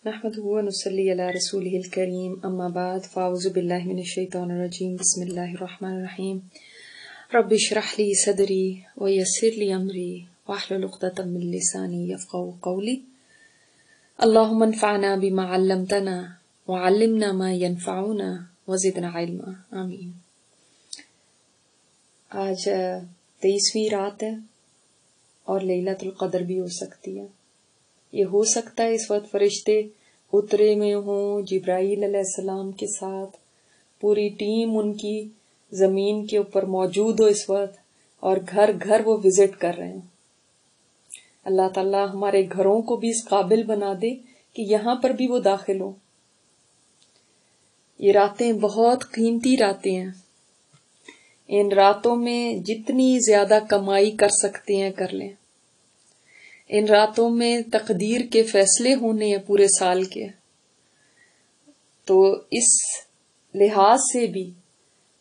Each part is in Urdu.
نحمده ونصلي على رسوله الكريم اما بعد فاعوذ بالله من الشيطان الرجيم بسم الله الرحمن الرحيم رب اشرح لي صدري ويسر لي امري واحلل عقدة من لساني يفقهوا قولي اللهم انفعنا بما علمتنا وعلمنا ما ينفعنا وزدنا علما آمین۔ آج 23ویں رات ہے اور لیلۃ القدر بھی ہو سکتی ہے۔ یہ ہو سکتا ہے اس وقت فرشتے اترے میں ہوں جبرائیل علیہ السلام کے ساتھ، پوری ٹیم ان کی زمین کے اوپر موجود ہو اس وقت، اور گھر گھر وہ وزٹ کر رہے ہیں۔ اللہ تعالیٰ ہمارے گھروں کو بھی اس قابل بنا دے کہ یہاں پر بھی وہ داخل ہوں۔ یہ راتیں بہت قیمتی راتیں ہیں، ان راتوں میں جتنی زیادہ کمائی کر سکتے ہیں کر لیں۔ ان راتوں میں تقدیر کے فیصلے ہونے ہیں پورے سال کے، تو اس لحاظ سے بھی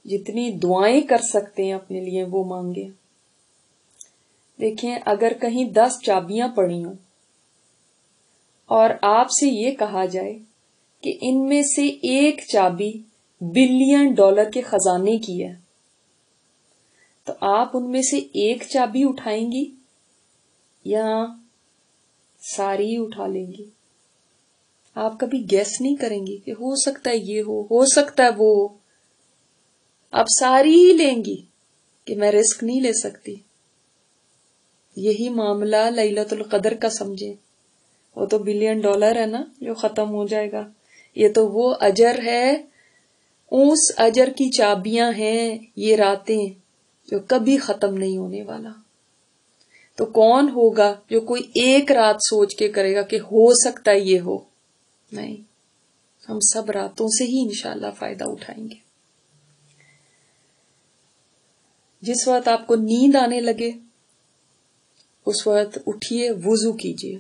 جتنی دعائیں کر سکتے ہیں اپنے لیے وہ مانگیں۔ دیکھیں، اگر کہیں 10 چابیاں پڑی ہوں اور آپ سے یہ کہا جائے کہ ان میں سے ایک چابی $1 بلین کے خزانے کی ہے، تو آپ ان میں سے ایک چابی اٹھائیں گی یا ساری اٹھا لیں گی؟ آپ کبھی گیس نہیں کریں گی کہ ہو سکتا ہے یہ ہو سکتا ہے وہ ہو، آپ ساری ہی لیں گی کہ میں رسک نہیں لے سکتی۔ یہی معاملہ لیلۃ القدر کا سمجھیں، وہ تو $1 بلین ہے نا جو ختم ہو جائے گا، یہ تو وہ اجر ہے، اس اجر کی چابیاں ہیں یہ راتیں جو کبھی ختم نہیں ہونے والا۔ تو کون ہوگا جو کوئی ایک رات سوچ کے کرے گا کہ ہو سکتا ہے یہ ہو؟ نہیں، ہم سب راتوں سے ہی انشاءاللہ فائدہ اٹھائیں گے۔ جس وقت آپ کو نیند آنے لگے اس وقت اٹھیے، وضو کیجیے۔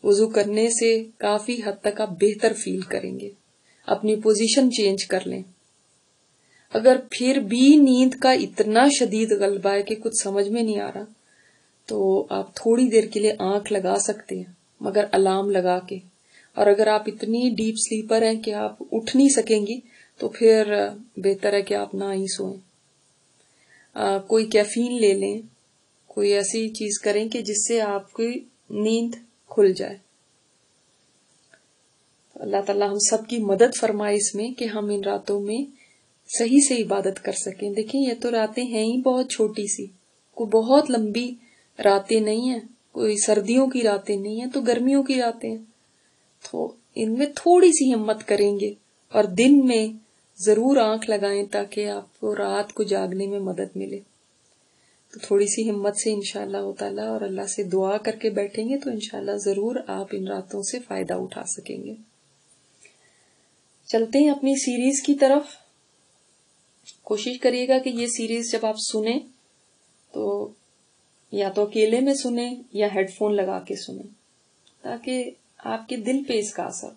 وضو کرنے سے کافی حد تک آپ بہتر فیل کریں گے، اپنی پوزیشن چینج کر لیں۔ اگر پھر بھی نیند کا اتنا شدید غلبہ ہے کہ کچھ سمجھ میں نہیں آ رہا، تو آپ تھوڑی دیر کے لیے آنکھ لگا سکتے ہیں، مگر الارم لگا کے۔ اور اگر آپ اتنی ڈیپ سلیپر ہیں کہ آپ اٹھ نہیں سکیں گی تو پھر بہتر ہے کہ آپ نہ ہی سوئیں۔ کوئی کیفین لے لیں، کوئی ایسی چیز کریں کہ جس سے آپ کی نیند کھل جائے۔ اللہ تعالیٰ ہم سب کی مدد فرمائے اس میں کہ ہم ان راتوں میں صحیح سے عبادت کر سکیں۔ دیکھیں، یہ تو راتیں ہیں ہی بہت چھوٹی سی، کوئی بہت لمبی راتیں نہیں ہیں، کوئی سردیوں کی راتیں نہیں ہیں، تو گرمیوں کی راتیں ہیں۔ تو ان میں تھوڑی سی ہمت کریں گے اور دن میں ضرور آنکھ لگائیں تاکہ آپ کو رات کو جاگنے میں مدد ملے۔ تو تھوڑی سی ہمت سے انشاءاللہ تعالیٰ اور اللہ سے دعا کر کے بیٹھیں گے تو انشاءاللہ ضرور آپ ان راتوں سے فائدہ اٹھا سکیں گے۔ چلتے ہیں اپنی سیریز کی طرف۔ کوشش کریے گا کہ یہ سیریز جب آپ سنیں تو یا تو اکیلے میں سنیں یا ہیڈ فون لگا کے سنیں، تاکہ آپ کے دل پہ اس کا اثر۔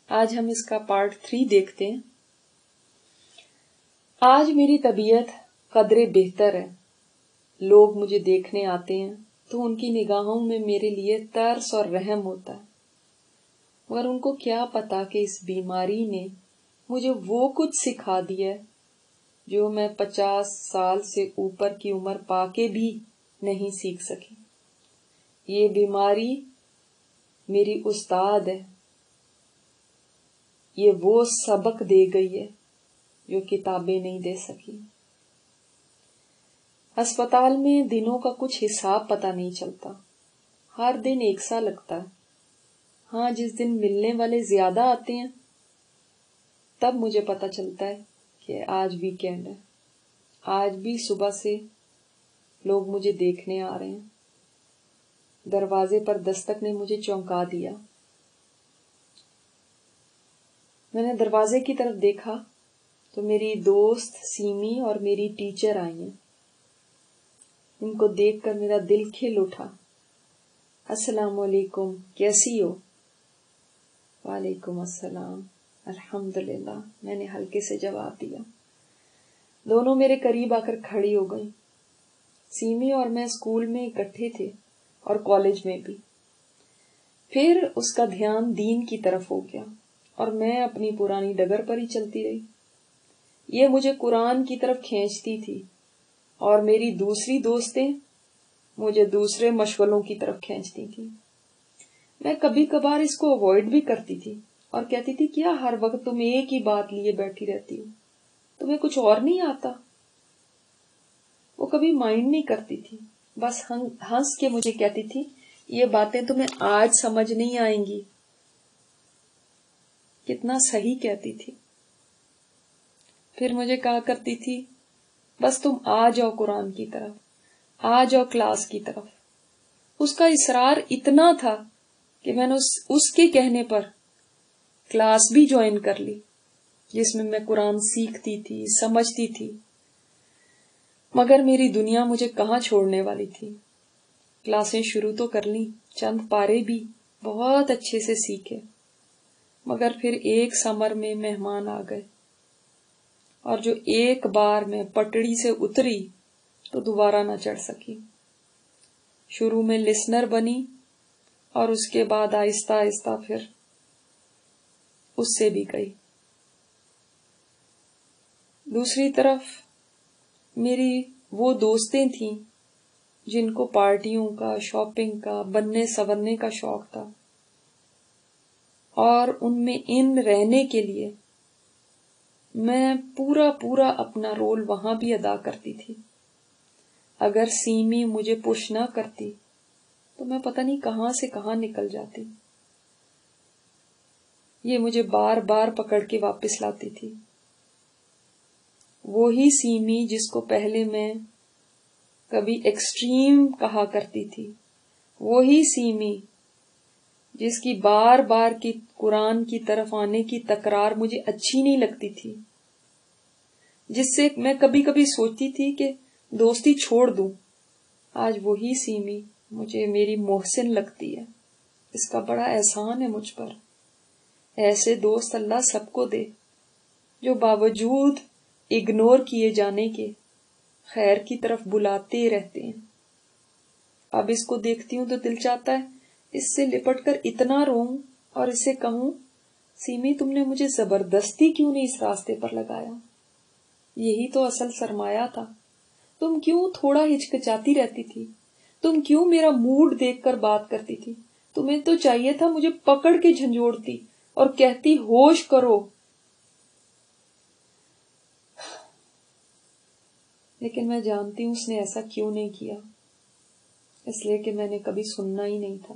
آج ہم اس کا پارٹ 3 دیکھتے ہیں۔ آج میری طبیعت قدرے بہتر ہے، لوگ مجھے دیکھنے آتے ہیں تو ان کی نگاہوں میں میرے لیے ترس اور رحم ہوتا ہے، مگر ان کو کیا پتا کہ اس بیماری نے مجھے وہ کچھ سکھا دیا ہے جو میں 50 سال سے اوپر کی عمر پا کے بھی نہیں سیکھ سکی۔ یہ بیماری میری استاد ہے، یہ وہ سبق دے گئی ہے جو کتابیں نہیں دے سکی۔ ہسپتال میں دنوں کا کچھ حساب پتہ نہیں چلتا، ہر دن ایک سا لگتا ہے۔ ہاں، جس دن ملنے والے زیادہ آتے ہیں تب مجھے پتہ چلتا ہے کہ آج ویکینڈ ہے، آج بھی صبح سے لوگ مجھے دیکھنے آ رہے ہیں۔ دروازے پر دستک نے مجھے چونکا دیا۔ میں نے دروازے کی طرف دیکھا تو میری دوست سیمی اور میری ٹیچر آئی ہیں۔ ان کو دیکھ کر میرا دل کھل اٹھا۔ السلام علیکم، کیسی ہو؟ وعلیکم السلام، الحمدللہ، میں نے ہلکے سے جواب دیا۔ دونوں میرے قریب آ کر کھڑی ہو گئی۔ سیمی اور میں اسکول میں اکٹھے تھے اور کالج میں بھی۔ پھر اس کا دھیان دین کی طرف ہو گیا اور میں اپنی پرانی ڈگر پر ہی چلتی رہی. یہ مجھے قرآن کی طرف کھینچتی تھی اور میری دوسری دوستیں مجھے دوسرے مشغلوں کی طرف کھینچتی تھی. میں کبھی کبھار اس کو اوائڈ بھی کرتی تھی اور کہتی تھی کیا ہر وقت تم ایک ہی بات لیے بیٹھی رہتی ہو, تمہیں کچھ اور نہیں آتا. وہ کبھی مائنڈ نہیں کرتی تھی, بس ہنس کے مجھے کہتی تھی یہ باتیں تمہیں آج سمجھ نہیں آئیں گی. کتنا صحیح کہتی تھی. پھر مجھے کہا کرتی تھی بس تم آ جاؤ قرآن کی طرف, آ جاؤ کلاس کی طرف. اس کا اصرار اتنا تھا کہ میں نے اس کے کہنے پر کلاس بھی جوائن کر لی جس میں میں قرآن سیکھتی تھی, سمجھتی تھی. مگر میری دنیا مجھے کہاں چھوڑنے والی تھی. کلاسیں شروع تو کر لیں, چند پارے بھی بہت اچھے سے سیکھے, مگر پھر ایک سمر میں مہمان آ گئے اور جو ایک بار میں پٹڑی سے اتری تو دوبارہ نہ چڑھ سکی. شروع میں لسنر بنی اور اس کے بعد آہستہ آہستہ پھر اس سے بھی گئی. دوسری طرف میری وہ دوستیں تھیں جن کو پارٹیوں کا, شاپنگ کا, بننے سورنے کا شوق تھا, اور ان میں ان رہنے کے لیے میں پورا اپنا رول وہاں بھی ادا کرتی تھی. اگر سیمی مجھے پش نہ کرتی تو میں پتہ نہیں کہاں سے کہاں نکل جاتی. یہ مجھے بار بار پکڑ کے واپس لاتی تھی. وہی سیمی جس کو پہلے میں کبھی ایکسٹریم کہا کرتی تھی, وہی سیمی جس کی بار بار کی قرآن کی طرف آنے کی تکرار مجھے اچھی نہیں لگتی تھی, جس سے میں کبھی کبھی سوچتی تھی کہ دوستی چھوڑ دوں. آج وہی سیمی مجھے میری محسن لگتی ہے. اس کا بڑا احسان ہے مجھ پر. ایسے دوست اللہ سب کو دے جو باوجود اگنور کیے جانے کے خیر کی طرف بلاتے رہتے ہیں. اب اس کو دیکھتی ہوں تو دل چاہتا ہے اس سے لپٹ کر اتنا روؤں اور اسے کہوں سیمی تم نے مجھے زبردستی کیوں نہیں اس راستے پر لگایا. یہی تو اصل سرمایہ تھا. تم کیوں تھوڑا ہچکچاتی رہتی تھی, تم کیوں میرا موڈ دیکھ کر بات کرتی تھی. تمہیں تو چاہیے تھا مجھے پکڑ کے جھنجھوڑتی اور کہتی ہوش کرو. لیکن میں جانتی ہوں اس نے ایسا کیوں نہیں کیا, اس لیے کہ میں نے کبھی سننا ہی نہیں تھا.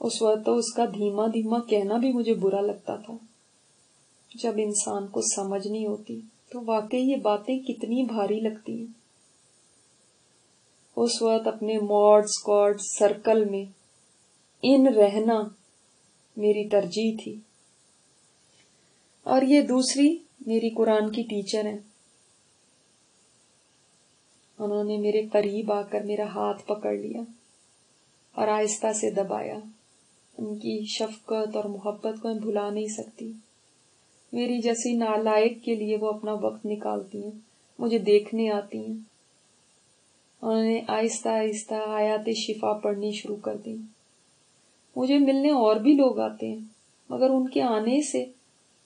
اس وقت تو اس کا دھیما دھیما کہنا بھی مجھے برا لگتا تھا. جب انسان کو سمجھ نہیں ہوتی تو واقعی یہ باتیں کتنی بھاری لگتی ہیں. اس وقت اپنے موڈ اسکواڈ سرکل میں ان رہنا میری ترجیح تھی. اور یہ دوسری میری قرآن کی ٹیچر ہیں. انہوں نے میرے قریب آ کر میرا ہاتھ پکڑ لیا اور آہستہ سے دبایا. ان کی شفقت اور محبت کو میں بھلا نہیں سکتی. میری جیسی نالائق کے لیے وہ اپنا وقت نکالتی ہیں, مجھے دیکھنے آتی ہیں. انہوں نے آہستہ آہستہ آیات شفا پڑھنی شروع کر دی. مجھے ملنے اور بھی لوگ آتے ہیں, مگر ان کے آنے سے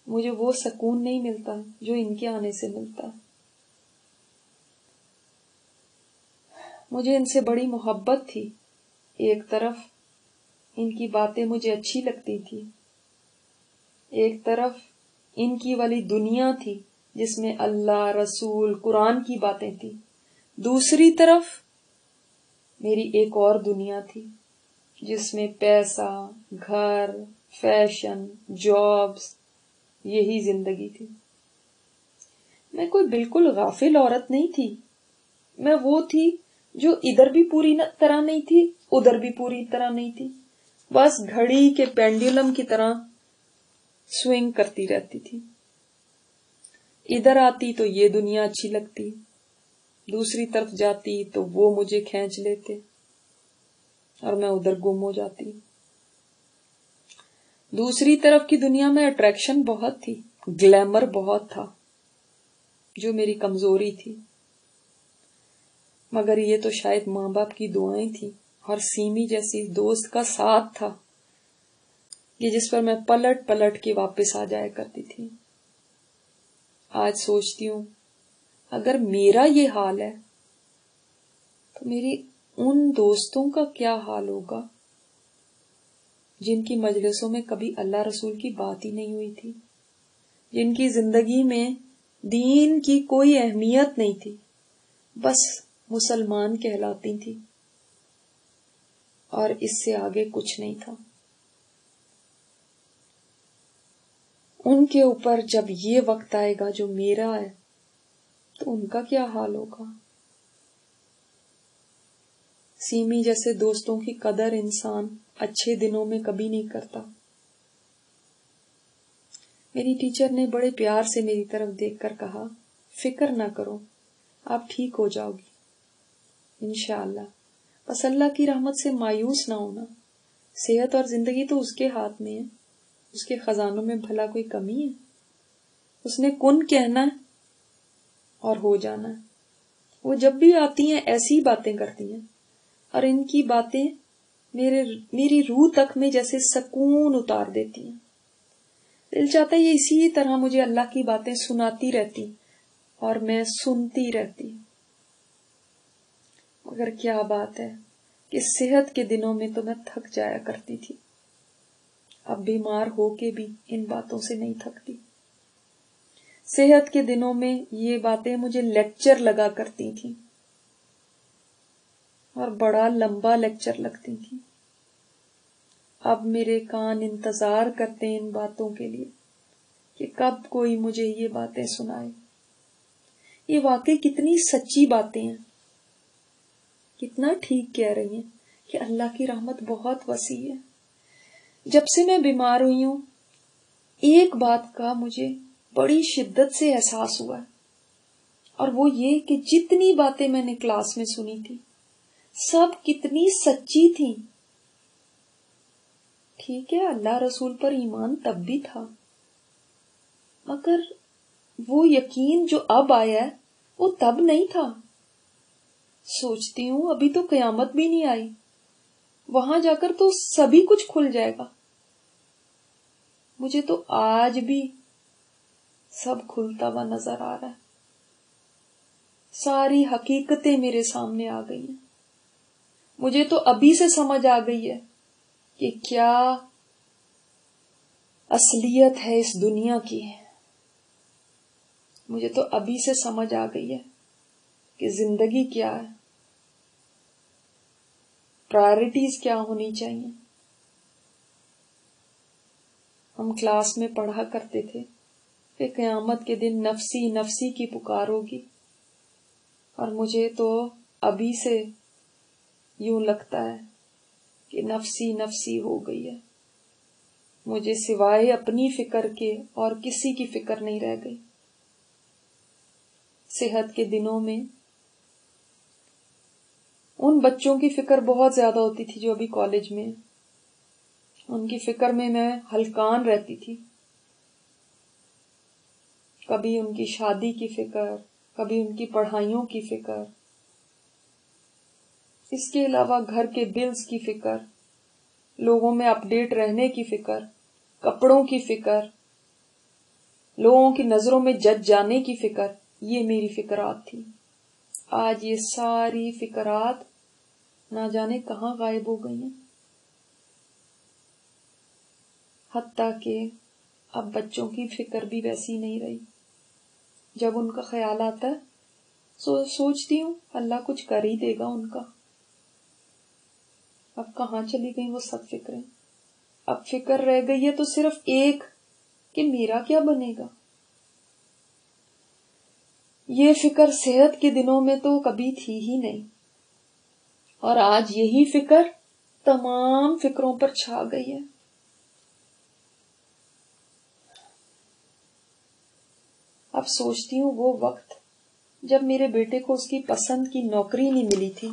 مجھے وہ سکون نہیں ملتا جو ان کے آنے سے ملتا ہے. مجھے ان سے بڑی محبت تھی. ایک طرف ان کی باتیں مجھے اچھی لگتی تھی, ایک طرف ان کی والی دنیا تھی جس میں اللہ, رسول, قرآن کی باتیں تھی. دوسری طرف میری ایک اور دنیا تھی جس میں پیسہ, گھر, فیشن, جابز, یہی زندگی تھی. میں کوئی بالکل غافل عورت نہیں تھی. میں وہ تھی جو ادھر بھی پوری طرح نہیں تھی, ادھر بھی پوری طرح نہیں تھی. بس گھڑی کے پینڈولم کی طرح سوئنگ کرتی رہتی تھی. ادھر آتی تو یہ دنیا اچھی لگتی, دوسری طرف جاتی تو وہ مجھے کھینچ لیتے اور میں ادھر گم ہو جاتی. دوسری طرف کی دنیا میں اٹریکشن بہت تھی, گلیمر بہت تھا, جو میری کمزوری تھی. مگر یہ تو شاید ماں باپ کی دعائیں تھیں, اور سیمی جیسی دوست کا ساتھ تھا کہ جس پر میں پلٹ پلٹ کے واپس آ جایا کرتی تھی. آج سوچتی ہوں اگر میرا یہ حال ہے تو میری ان دوستوں کا کیا حال ہوگا جن کی مجلسوں میں کبھی اللہ رسول کی بات ہی نہیں ہوئی تھی، جن کی زندگی میں دین کی کوئی اہمیت نہیں تھی، بس مسلمان کہلاتی تھی اور اس سے آگے کچھ نہیں تھا. ان کے اوپر جب یہ وقت آئے گا جو میرا ہے تو ان کا کیا حال ہوگا. سیمی جیسے دوستوں کی قدر انسان اچھے دنوں میں کبھی نہیں کرتا. میری ٹیچر نے بڑے پیار سے میری طرف دیکھ کر کہا، فکر نہ کرو، آپ ٹھیک ہو جاؤ گی انشاءاللہ. بس اللہ کی رحمت سے مایوس نہ ہونا. صحت اور زندگی تو اس کے ہاتھ میں ہے، اس کے خزانوں میں بھلا کوئی کمی ہے. اس نے کن کہنا ہے اور ہو جانا ہے. وہ جب بھی آتی ہیں ایسی باتیں کرتی ہیں اور ان کی باتیں میری روح تک میں جیسے سکون اتار دیتی ہیں. دل چاہتا ہے یہ اسی طرح مجھے اللہ کی باتیں سناتی رہتی اور میں سنتی رہتی. مگر کیا بات ہے کہ صحت کے دنوں میں تو میں تھک جایا کرتی تھی. اب بیمار ہو کے بھی ان باتوں سے نہیں تھکتی. صحت کے دنوں میں یہ باتیں مجھے لیکچر لگا کرتی تھی اور بڑا لمبا لیکچر لگتی تھی. اب میرے کان انتظار کرتے ہیں ان باتوں کے لیے کہ کب کوئی مجھے یہ باتیں سنائے. یہ واقعی کتنی سچی باتیں ہیں، کتنا ٹھیک کہہ رہی ہیں کہ اللہ کی رحمت بہت وسیع ہے. جب سے میں بیمار ہوئی ہوں ایک بات کا مجھے بڑی شدت سے احساس ہوا ہے، اور وہ یہ کہ جتنی باتیں میں نے کلاس میں سنی تھی سب کتنی سچی تھیں. ٹھیک ہے اللہ رسول پر ایمان تب بھی تھا، مگر وہ یقین جو اب آیا ہے وہ تب نہیں تھا. سوچتی ہوں ابھی تو قیامت بھی نہیں آئی، وہاں جا کر تو سبھی کچھ کھل جائے گا. مجھے تو آج بھی سب کھلتا ہوا نظر آ رہا ہے. ساری حقیقتیں میرے سامنے آ گئی ہیں. مجھے تو ابھی سے سمجھ آ گئی ہے کہ کیا اصلیت ہے اس دنیا کی. مجھے تو ابھی سے سمجھ آ گئی ہے کہ زندگی کیا ہے، پرائرٹیز کیا ہونی چاہیے. ہم کلاس میں پڑھا کرتے تھے کہ قیامت کے دن نفسی نفسی کی پکار ہوگی، اور مجھے تو ابھی سے یوں لگتا ہے کہ نفسی نفسی ہو گئی ہے. مجھے سوائے اپنی فکر کے اور کسی کی فکر نہیں رہ گئی. صحت کے دنوں میں ان بچوں کی فکر بہت زیادہ ہوتی تھی جو ابھی کالج میں، ان کی فکر میں ہلکان رہتی تھی. کبھی ان کی شادی کی فکر، کبھی ان کی پڑھائیوں کی فکر، اس کے علاوہ گھر کے بلز کی فکر، لوگوں میں اپڈیٹ رہنے کی فکر، کپڑوں کی فکر، لوگوں کی نظروں میں جج جانے کی فکر. یہ میری فکرات تھی. آج یہ ساری فکرات نہ جانے کہاں غائب ہو گئی ہیں. حتیٰ کہ اب بچوں کی فکر بھی ویسی نہیں رہی. جب ان کا خیال آتا ہے سوچتی ہوں اللہ کچھ کر ہی دے گا ان کا. اب کہاں چلی گئی وہ سب فکریں. اب فکر رہ گئی ہے تو صرف ایک کہ میرا کیا بنے گا. یہ فکر صحت کے دنوں میں تو کبھی تھی ہی نہیں، اور آج یہی فکر تمام فکروں پر چھا گئی ہے. اب سوچتی ہوں وہ وقت جب میرے بیٹے کو اس کی پسند کی نوکری نہیں ملی تھی،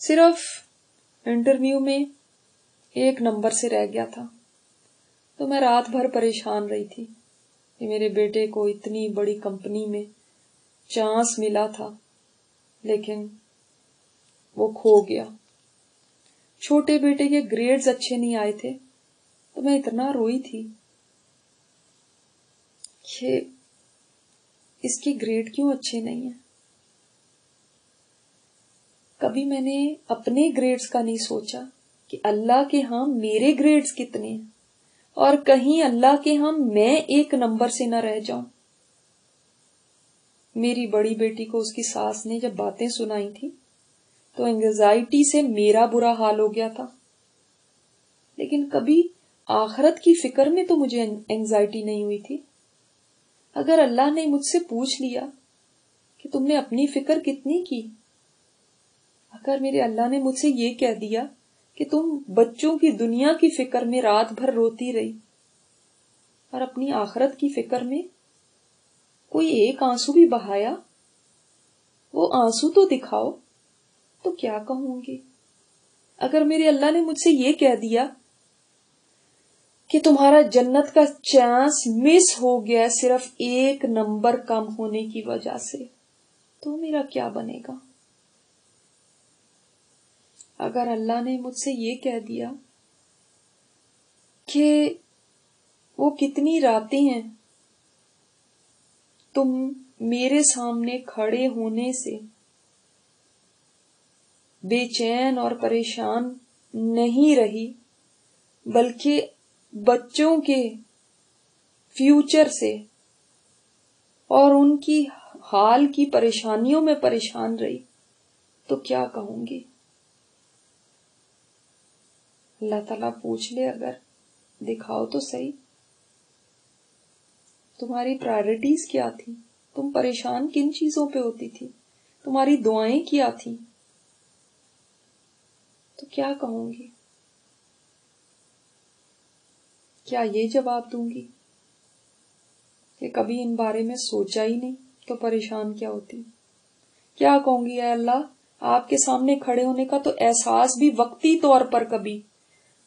صرف انٹرویو میں 1 نمبر سے رہ گیا تھا، تو میں رات بھر پریشان رہی تھی کہ میرے بیٹے کو اتنی بڑی کمپنی میں چانس ملا تھا لیکن وہ کھو گیا. چھوٹے بیٹے کے گریڈز اچھے نہیں آئے تھے تو میں اتنا روئی تھی کہ اس کے گریڈ کیوں اچھے نہیں ہیں. کبھی میں نے اپنے گریڈز کا نہیں سوچا کہ اللہ کے ہاں میرے گریڈز کتنے ہیں اور کہیں اللہ کے ہاں میں ایک نمبر سے نہ رہ جاؤں. میری بڑی بیٹی کو اس کی ساس نے جب باتیں سنائی تھی تو اینگزائٹی سے میرا برا حال ہو گیا تھا، لیکن کبھی آخرت کی فکر میں تو مجھے اینگزائٹی نہیں ہوئی تھی. اگر اللہ نے مجھ سے پوچھ لیا کہ تم نے اپنی فکر کتنی کی، اگر میرے اللہ نے مجھ سے یہ کہہ دیا کہ تم بچوں کی دنیا کی فکر میں رات بھر روتی رہی اور اپنی آخرت کی فکر میں کوئی ایک آنسو بھی بہایا، وہ آنسو تو دکھاؤ، تو کیا کہوں گی؟ اگر میرے اللہ نے مجھ سے یہ کہہ دیا کہ تمہارا جنت کا چانس مس ہو گیا صرف ایک نمبر کم ہونے کی وجہ سے، تو میرا کیا بنے گا؟ اگر اللہ نے مجھ سے یہ کہہ دیا کہ وہ کتنی راتیں ہیں تم میرے سامنے کھڑے ہونے سے بے چین اور پریشان نہیں رہی، بلکہ بچوں کے فیوچر سے اور ان کی حال کی پریشانیوں میں پریشان رہی، تو کیا کہوں گی؟ اللہ تعالیٰ پوچھ لے اگر، دکھاؤ تو صحیح تمہاری پرائرٹیز کیا تھی، تم پریشان کن چیزوں پہ ہوتی تھی، تمہاری دعائیں کیا تھی، تو کیا کہوں گی؟ کیا یہ جواب دوں گی کہ کبھی ان بارے میں سوچا ہی نہیں تو پریشان کیا ہوتی؟ کیا کہوں گی اے اللہ، آپ کے سامنے کھڑے ہونے کا تو احساس بھی وقتی طور پر کبھی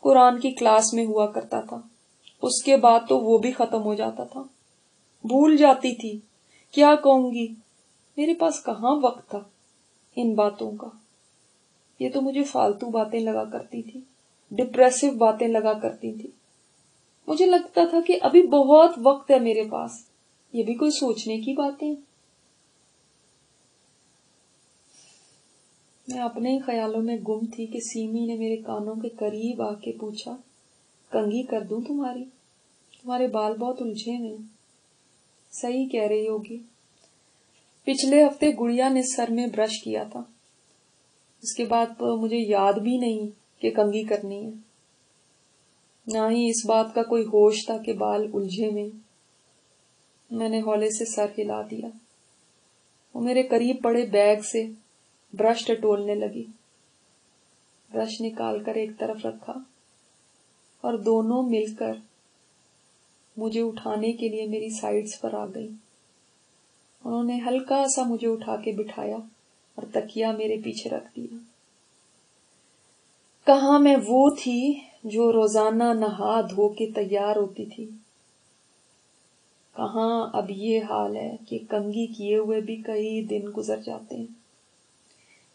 قرآن کی کلاس میں ہوا کرتا تھا، اس کے بعد تو وہ بھی ختم ہو جاتا تھا، بھول جاتی تھی. کیا کہوں گی؟ میرے پاس کہاں وقت تھا ان باتوں کا، یہ تو مجھے فالتو باتیں لگا کرتی تھی، ڈپریسو باتیں لگا کرتی تھی. مجھے لگتا تھا کہ ابھی بہت وقت ہے میرے پاس، یہ بھی کوئی سوچنے کی باتیں. میں اپنے ہی خیالوں میں گم تھی کہ سیمی نے میرے کانوں کے قریب آ کے پوچھا، کنگھی کر دوں تمہارے بال بہت الجھے ہوئے ہیں. صحیح کہہ رہی ہوگی. پچھلے ہفتے گڑیا نے سر میں برش کیا تھا، اس کے بعد تو مجھے یاد بھی نہیں کہ کنگھی کرنی ہے، نہ ہی اس بات کا کوئی ہوش تھا کہ بال الجھے میں. میں نے ہولے سے سر ہلا دیا. وہ میرے قریب پڑے بیگ سے برش ٹٹولنے لگی. برش نکال کر ایک طرف رکھا اور دونوں مل کر مجھے اٹھانے کے لیے میری سائیڈز پر آ گئی. انہوں نے ہلکا سا مجھے اٹھا کے بٹھایا اور تکیا میرے پیچھے رکھ دیا. کہاں میں وہ تھی جو روزانہ نہا دھو کے تیار ہوتی تھی، کہاں اب یہ حال ہے کہ کنگھی کیے ہوئے بھی کئی دن گزر جاتے ہیں.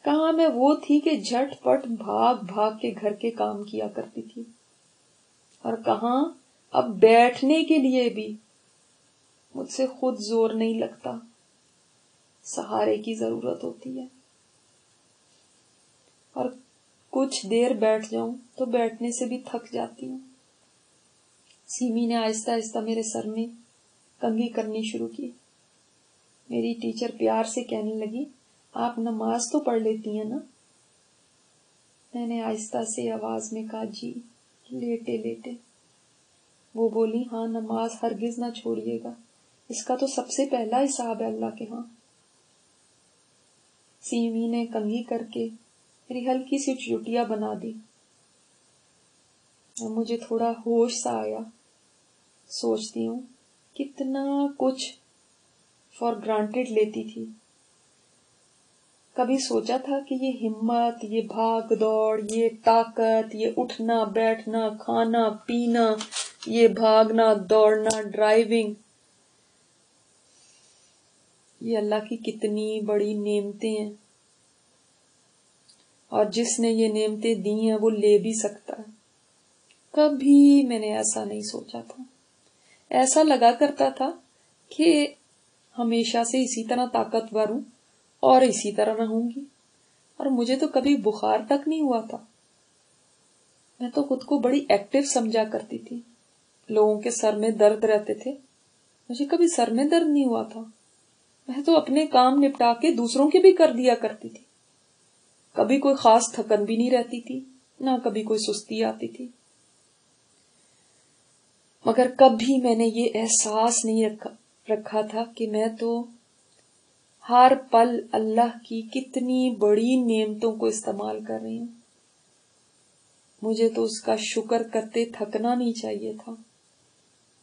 کہاں میں وہ تھی کہ جھٹ پٹ بھاگ بھاگ کے گھر کے کام کیا کرتی تھی، اور کہاں اب بیٹھنے کے لیے بھی مجھ سے خود زور نہیں لگتا، سہارے کی ضرورت ہوتی ہے. اور کچھ دیر بیٹھ جاؤں تو بیٹھنے سے بھی تھک جاتی ہوں. سیمی نے آہستہ آہستہ میرے سر میں کنگھی کرنی شروع کی. میری ٹیچر پیار سے کہنے لگی، آپ نماز تو پڑھ لیتی ہیں نا؟ میں نے آہستہ سے آواز میں کہا، جی، لیٹے لیٹے. وہ بولی، ہاں نماز ہرگز نہ چھوڑیے گا، اس کا تو سب سے پہلا حساب ہے اللہ کے ہاں. سیمی نے کنگھی کر کے میری ہلکی سی چوٹیاں بنا دی. مجھے تھوڑا ہوش سا آیا. سوچتی ہوں کتنا کچھ فار گرانٹیڈ لیتی تھی. کبھی سوچا تھا کہ یہ ہمت، یہ بھاگ دوڑ، یہ طاقت، یہ اٹھنا بیٹھنا، کھانا پینا، یہ بھاگنا دوڑنا، ڈرائیونگ، یہ اللہ کی کتنی بڑی نعمتیں ہیں. اور جس نے یہ نعمتیں دی ہیں وہ لے بھی سکتا ہے۔ کبھی میں نے ایسا نہیں سوچا تھا۔ ایسا لگا کرتا تھا کہ ہمیشہ سے اسی طرح طاقتور ہوں اور اسی طرح رہوں گی، اور مجھے تو کبھی بخار تک نہیں ہوا تھا۔ میں تو خود کو بڑی ایکٹیو سمجھا کرتی تھی۔ لوگوں کے سر میں درد رہتے تھے، مجھے کبھی سر میں درد نہیں ہوا تھا۔ میں تو اپنے کام نپٹا کے دوسروں کے بھی کر دیا کرتی تھی۔ کبھی کوئی خاص تھکن بھی نہیں رہتی تھی، نہ کبھی کوئی سستی آتی تھی۔ مگر کبھی میں نے یہ احساس نہیں رکھا تھا کہ میں تو ہر پل اللہ کی کتنی بڑی نعمتوں کو استعمال کر رہی ہوں۔ مجھے تو اس کا شکر کرتے تھکنا نہیں چاہیے تھا،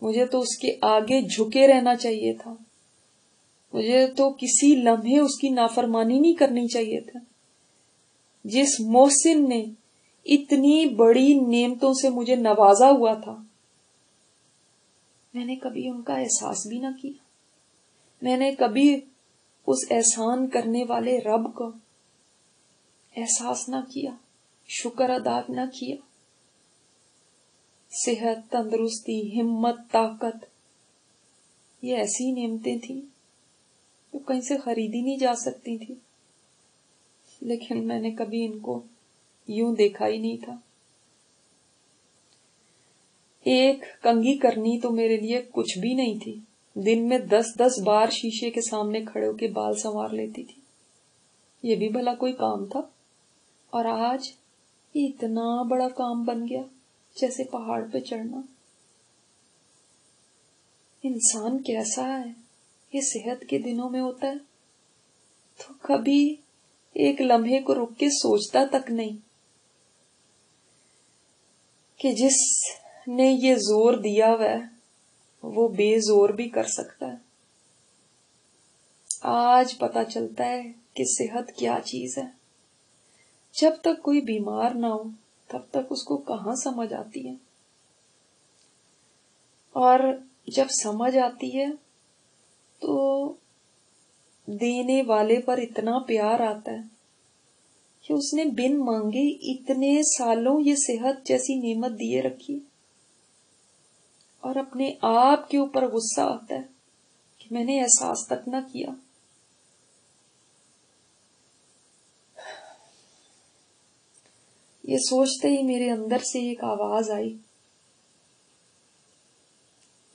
مجھے تو اس کے آگے جھکے رہنا چاہیے تھا، مجھے تو کسی لمحے اس کی نافرمانی نہیں کرنی چاہیے تھا۔ جس محسن نے اتنی بڑی نعمتوں سے مجھے نوازا ہوا تھا، میں نے کبھی ان کا احساس بھی نہ کیا۔ میں نے کبھی اس احسان کرنے والے رب کا احساس نہ کیا، شکر ادا نہ کیا۔ صحت، تندرستی، ہمت، طاقت، یہ ایسی نعمتیں تھیں جو کہیں سے خریدی نہیں جا سکتی تھی، لیکن میں نے کبھی ان کو یوں دیکھا ہی نہیں تھا۔ ایک کنگھی کرنی تو میرے لیے کچھ بھی نہیں تھی۔ دن میں 10 بار شیشے کے سامنے کھڑے ہو کے بال سنوار لیتی تھی، یہ بھی بھلا کوئی کام تھا؟ اور آج یہ اتنا بڑا کام بن گیا، جیسے پہاڑ پہ چڑھنا۔ انسان کیسا ہے، یہ صحت کے دنوں میں ہوتا ہے تو کبھی ایک لمحے کو رک کے سوچتا تک نہیں کہ جس نے یہ زور دیا ہوا ہے وہ بے زور بھی کر سکتا ہے۔ آج پتا چلتا ہے کہ صحت کیا چیز ہے۔ جب تک کوئی بیمار نہ ہو تب تک اس کو کہاں سمجھ آتی ہے، اور جب سمجھ آتی ہے تو دینے والے پر اتنا پیار آتا ہے کہ اس نے بن مانگے اتنے سالوں یہ صحت جیسی نعمت دیے رکھی، اور اپنے آپ کے اوپر غصہ آتا ہے کہ میں نے احساس تک نہ کیا۔ یہ سوچتے ہی میرے اندر سے ایک آواز آئی،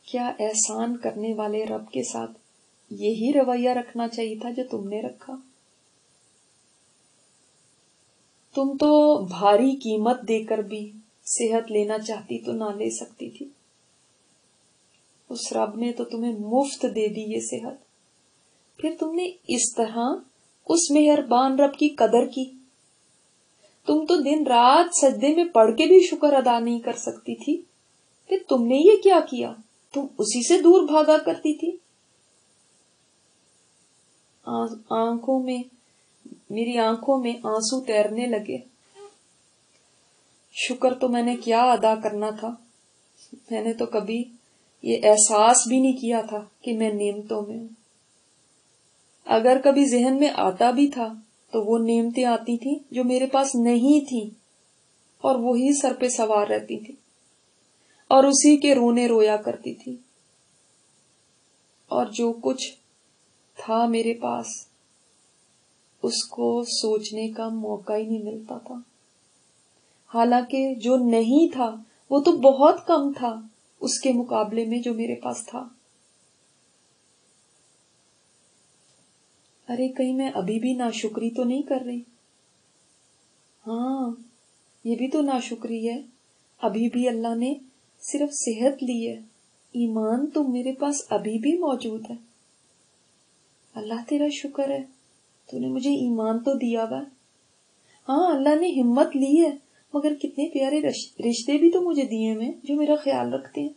کیا احسان کرنے والے رب کے ساتھ یہی رویہ رکھنا چاہیے تھا جو تم نے رکھا؟ تم تو بھاری قیمت دے کر بھی صحت لینا چاہتی تو نہ لے سکتی تھی، اس رب نے تو تمہیں مفت دے دی یہ صحت، پھر تم نے اس طرح اس مہربان رب کی قدر کی؟ تم تو دن رات سجدے میں پڑھ کے بھی شکر ادا نہیں کر سکتی تھی، پھر تم نے یہ کیا کیا؟ تم اسی سے دور بھاگا کرتی تھی۔ میری آنکھوں میں آنسو تیرنے لگے۔ شکر تو میں نے کیا ادا کرنا تھا، میں نے تو کبھی یہ احساس بھی نہیں کیا تھا کہ میں نعمتوں میں ہوں۔ اگر کبھی ذہن میں آتا بھی تھا تو وہ نعمتیں آتی تھیں جو میرے پاس نہیں تھیں، اور وہی سر پہ سوار رہتی تھی اور اسی کے رونے رویا کرتی تھی، اور جو کچھ تھا میرے پاس اس کو سوچنے کا موقع ہی نہیں ملتا تھا، حالانکہ جو نہیں تھا وہ تو بہت کم تھا اس کے مقابلے میں جو میرے پاس تھا۔ ارے کہیں میں ابھی بھی ناشکری تو نہیں کر رہی؟ ہاں، یہ بھی تو ناشکری ہے، ابھی بھی اللہ نے صرف صحت لی ہے، ایمان تو میرے پاس ابھی بھی موجود ہے۔ اللہ تیرا شکر ہے، تو نے مجھے ایمان تو دیا ہوا۔ ہاں، اللہ نے ہمت لی ہے، مگر کتنے پیارے رشتے بھی تو مجھے دیے میں جو میرا خیال رکھتے ہیں۔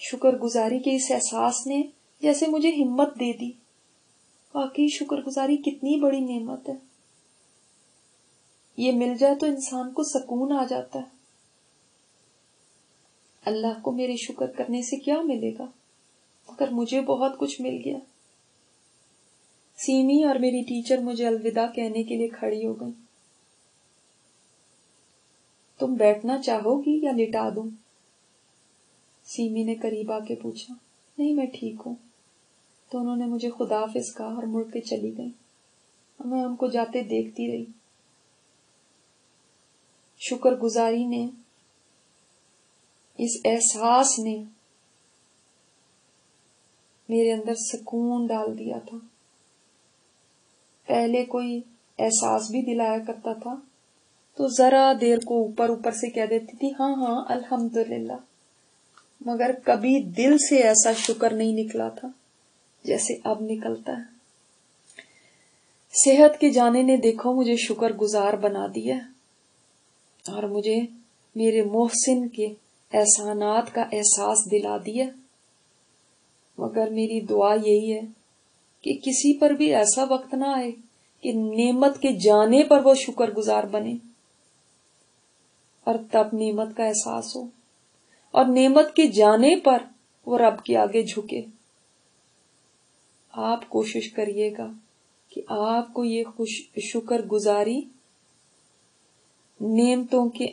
شکر گزاری کے اس احساس نے جیسے مجھے ہمت دے دی۔ واقعی شکر گزاری کتنی بڑی نعمت ہے، یہ مل جائے تو انسان کو سکون آ جاتا ہے۔ اللہ کو میرے شکر کرنے سے کیا ملے گا، مگر مجھے بہت کچھ مل گیا۔ سیمی اور میری ٹیچر مجھے الوداع کہنے کے لیے کھڑی ہو گئی. تم بیٹھنا چاہو گی یا لٹا دوں؟ سیمی نے قریب آ کے پوچھا. نہیں، میں ٹھیک ہوں. تو انہوں نے مجھے خدا حافظ کہا اور مڑ کے چلی گئی. میں ان کو جاتے دیکھتی رہی. شکر گزاری نے، اس احساس نے میرے اندر سکون ڈال دیا تھا. پہلے کوئی احساس بھی دلایا کرتا تھا تو ذرا دیر کو اوپر اوپر سے کہہ دیتی تھی ہاں ہاں الحمدللہ، مگر کبھی دل سے ایسا شکر نہیں نکلا تھا جیسے اب نکلتا ہے. صحت کے جانے نے دیکھو مجھے شکر گزار بنا دیا اور مجھے میرے محسن کے احسانات کا احساس دلا دیا. مگر میری دعا یہی ہے کہ کسی پر بھی ایسا وقت نہ آئے کہ نعمت کے جانے پر وہ شکر گزار بنے اور تب نعمت کا احساس ہو، اور نعمت کے جانے پر وہ رب کے آگے جھکے. آپ کوشش کریے گا کہ آپ کو یہ شکر گزاری نعمتوں کے